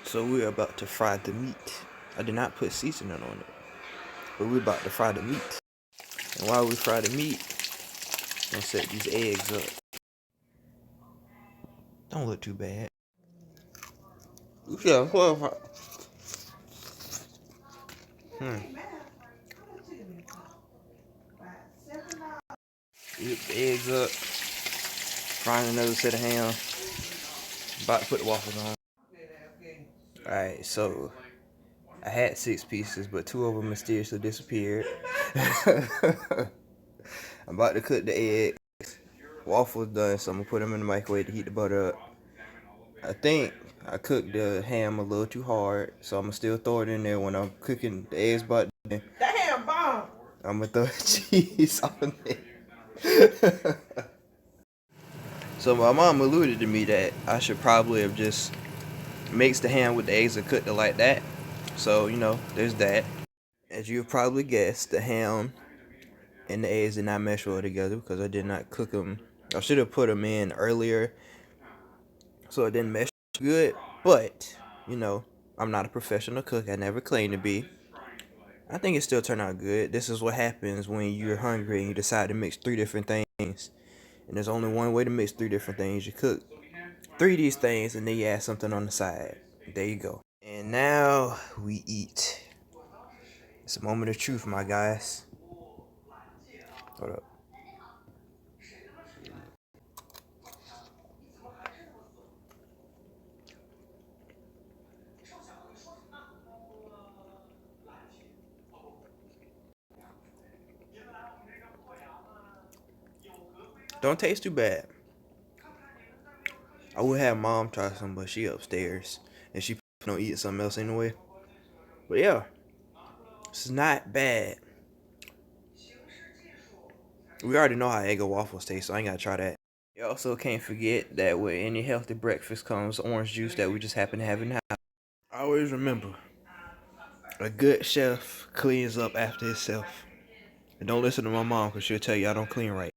So we're about to fry the meat. I did not put seasoning on it, but we're about to fry the meat. And while we fry the meat, I'm gonna set these eggs up. Don't look too bad. Yeah, qualify. Whip the eggs up. Frying another set of ham. About to put the waffles on. Alright, so I had 6 pieces, but 2 of them mysteriously disappeared. I'm about to cook the egg. Waffles done, so I'm gonna put them in the microwave to heat the butter up. I think I cooked the ham a little too hard, so I'm gonna still throw it in there when I'm cooking the eggs. But that ham bomb. I'm gonna throw cheese on it. So my mom alluded to me that I should probably have just mixed the ham with the eggs and cooked it like that. So there's that. As you've probably guessed, the ham and the eggs did not mesh well together because I did not cook them. I should have put them in earlier, so it didn't mesh good. But I'm not a professional cook. I never claimed to be. I think it still turned out good. This is what happens when you're hungry and you decide to mix 3 different things. And there's only one way to mix 3 different things. You cook 3 of these things and then you add something on the side. There you go. And now we eat. It's a moment of truth, my guys. Hold up. Don't taste too bad. I would have mom try some, but she upstairs and she don't eat something else anyway. But yeah, this is not bad. We already know how egg and waffles taste, so I ain't gotta try that. You also can't forget that with any healthy breakfast comes orange juice that we just happen to have in the house. Always remember, a good chef cleans up after himself. And don't listen to my mom because she'll tell you I don't clean right.